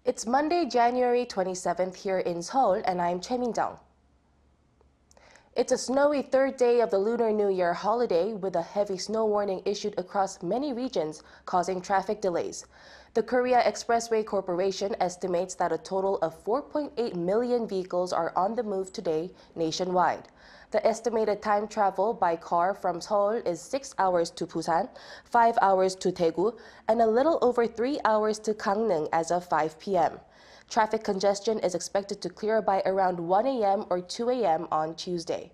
It's Monday, January 27th here in Seoul, and I'm Choi Min-jung. It's a snowy third day of the Lunar New Year holiday with a heavy snow warning issued across many regions, causing traffic delays. The Korea Expressway Corporation estimates that a total of 4.8 million vehicles are on the move today nationwide. The estimated time travel by car from Seoul is 6 hours to Busan, 5 hours to Daegu, and a little over 3 hours to Gangneung as of 5 p.m. Traffic congestion is expected to clear by around 1 a.m. or 2 a.m. on Tuesday.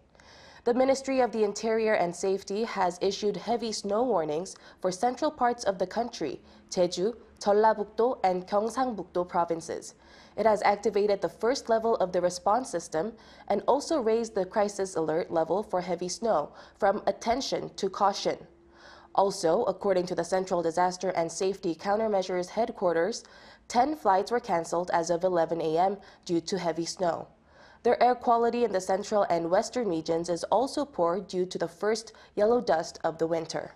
The Ministry of the Interior and Safety has issued heavy snow warnings for central parts of the country, Jeju, Jeollabuk-do, and Gyeongsang-buk-do provinces. It has activated the first level of the response system and also raised the crisis alert level for heavy snow from attention to caution. Also, according to the Central Disaster and Safety Countermeasures Headquarters, 10 flights were canceled as of 11 a.m. due to heavy snow. Their air quality in the central and western regions is also poor due to the first yellow dust of the winter.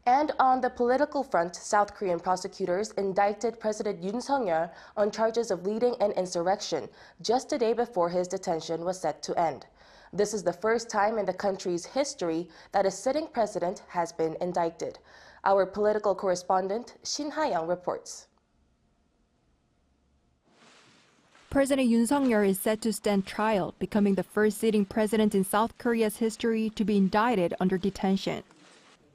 And on the political front, South Korean prosecutors indicted President Yoon on charges of leading an insurrection just a day before his detention was set to end. This is the first time in the country's history that a sitting president has been indicted. Our political correspondent, Shin Ha-young, reports. President Yoon is set to stand trial, becoming the first sitting president in South Korea's history to be indicted under detention.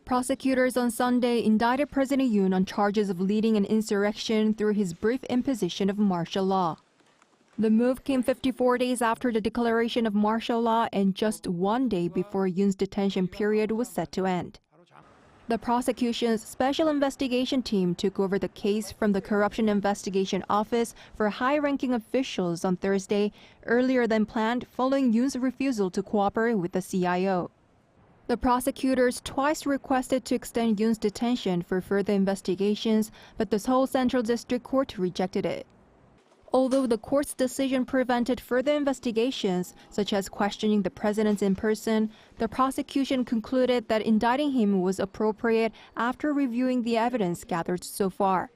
Prosecutors on Sunday indicted President Yoon on charges of leading an insurrection through his brief imposition of martial law. The move came 54 days after the declaration of martial law and just 1 day before Yoon's detention period was set to end. The prosecution's special investigation team took over the case from the Corruption Investigation Office for high-ranking officials on Thursday, earlier than planned following Yoon's refusal to cooperate with the CIO. The prosecutors twice requested to extend Yoon's detention for further investigations, but the Seoul Central District Court rejected it. Although the court's decision prevented further investigations, such as questioning the president in person, the prosecution concluded that indicting him was appropriate after reviewing the evidence gathered so far.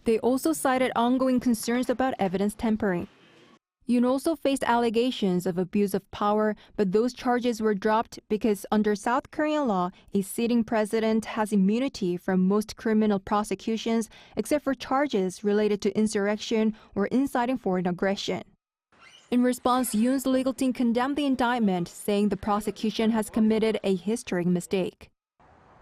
They also cited ongoing concerns about evidence tampering. Yoon also faced allegations of abuse of power, but those charges were dropped because under South Korean law, a sitting president has immunity from most criminal prosecutions except for charges related to insurrection or inciting foreign aggression. In response, Yoon's legal team condemned the indictment, saying the prosecution has committed a historic mistake.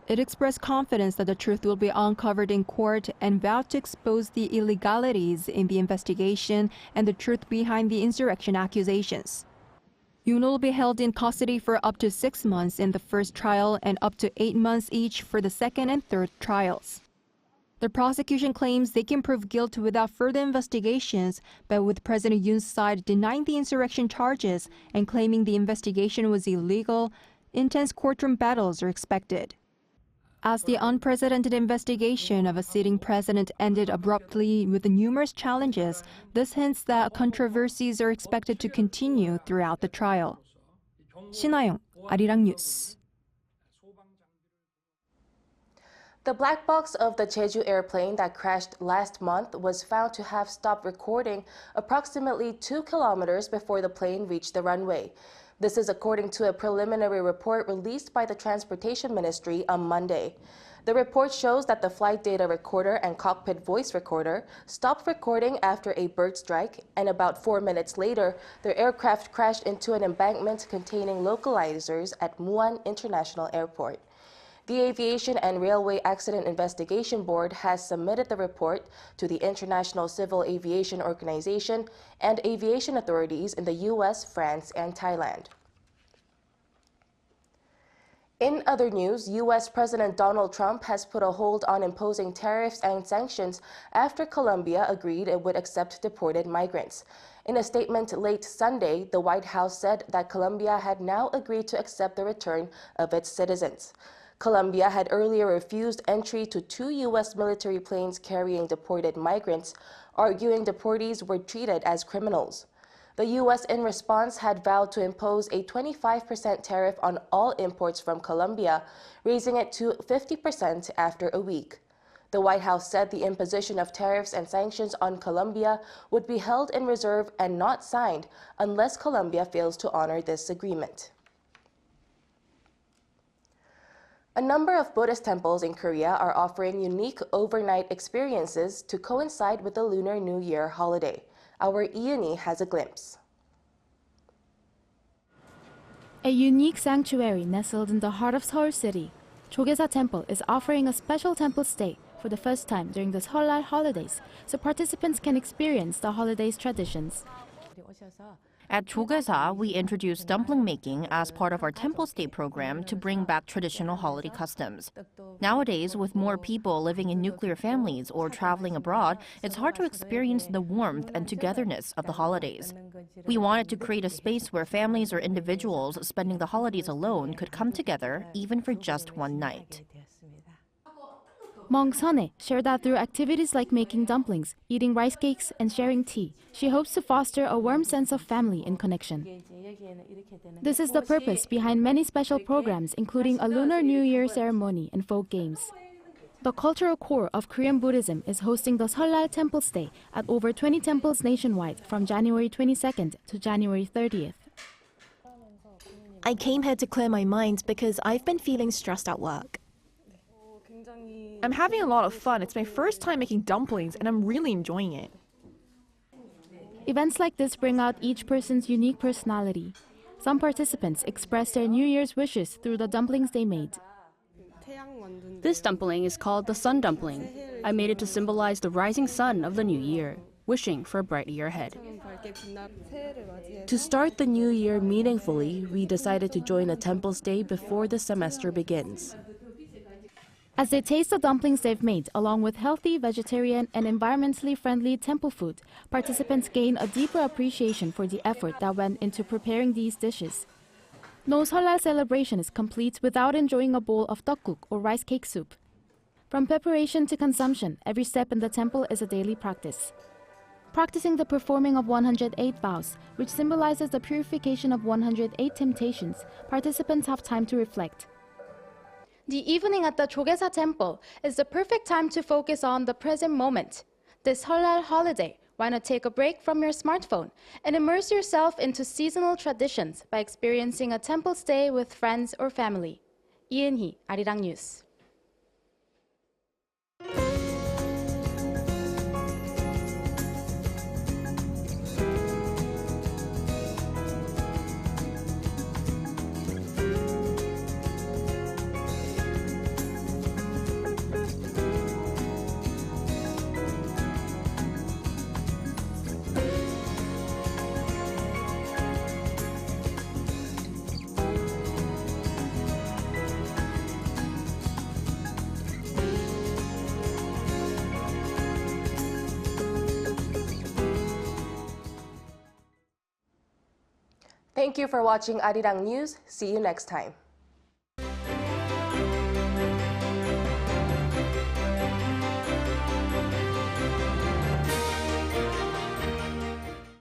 It expressed confidence that the truth will be uncovered in court and vowed to expose the illegalities in the investigation and the truth behind the insurrection accusations. Yoon will be held in custody for up to 6 months in the first trial and up to 8 months each for the second and third trials. The prosecution claims they can prove guilt without further investigations, but with President Yoon's side denying the insurrection charges and claiming the investigation was illegal, intense courtroom battles are expected. As the unprecedented investigation of a sitting president ended abruptly with numerous challenges, this hints that controversies are expected to continue throughout the trial. Shin Ha-young, Arirang News. The black box of the Jeju airplane that crashed last month was found to have stopped recording approximately 2 kilometers before the plane reached the runway. This is according to a preliminary report released by the Transportation Ministry on Monday. The report shows that the flight data recorder and cockpit voice recorder stopped recording after a bird strike, and about 4 minutes later, the aircraft crashed into an embankment containing localizers at Muan International Airport. The Aviation and Railway Accident Investigation Board has submitted the report to the International Civil Aviation Organization and aviation authorities in the U.S., France, and Thailand. In other news, U.S. President Donald Trump has put a hold on imposing tariffs and sanctions after Colombia agreed it would accept deported migrants. In a statement late Sunday, the White House said that Colombia had now agreed to accept the return of its citizens. Colombia had earlier refused entry to 2 U.S. military planes carrying deported migrants, arguing deportees were treated as criminals. The U.S. in response had vowed to impose a 25% tariff on all imports from Colombia, raising it to 50% after a week. The White House said the imposition of tariffs and sanctions on Colombia would be held in reserve and not signed unless Colombia fails to honor this agreement. A number of Buddhist temples in Korea are offering unique overnight experiences to coincide with the Lunar New Year holiday. Our Yoon has a glimpse. A unique sanctuary nestled in the heart of Seoul City, Chu Temple is offering a special temple stay for the first time during the Seollal holidays, so participants can experience the holiday's traditions. At Chu Air, we introduced dumpling making as part of our temple stay program to bring back traditional holiday customs. Nowadays, with more people living in nuclear families or traveling abroad, it's hard to experience the warmth and togetherness of the holidays. We wanted to create a space where families or individuals spending the holidays alone could come together, even for just one night. Monk Sunhae shared that through activities like making dumplings, eating rice cakes, and sharing tea, she hopes to foster a warm sense of family and connection. This is the purpose behind many special programs, including a Lunar New Year ceremony and folk games. The cultural core of Korean Buddhism is hosting the Seollal Temple Stay at over 20 temples nationwide from January 22nd to January 30th. I came here to clear my mind because I've been feeling stressed at work. I'm having a lot of fun. It's my first time making dumplings and I'm really enjoying it. Events like this bring out each person's unique personality. Some participants express their New Year's wishes through the dumplings they made. This dumpling is called the sun dumpling. I made it to symbolize the rising sun of the new year, wishing for a bright year ahead. To start the new year meaningfully, we decided to join a temple stay before the semester begins. As they taste the dumplings they've made, along with healthy, vegetarian, and environmentally friendly temple food, participants gain a deeper appreciation for the effort that went into preparing these dishes. No Seollal celebration is complete without enjoying a bowl of tteokguk or rice cake soup. From preparation to consumption, every step in the temple is a daily practice. Practicing the performing of 108 vows, which symbolizes the purification of 108 temptations, participants have time to reflect. The evening at the Chu Air Temple is the perfect time to focus on the present moment. This Seollal holiday, why not take a break from your smartphone and immerse yourself into seasonal traditions by experiencing a temple stay with friends or family. Yoon, Arirang News. Thank you for watching Arirang News. See you next time.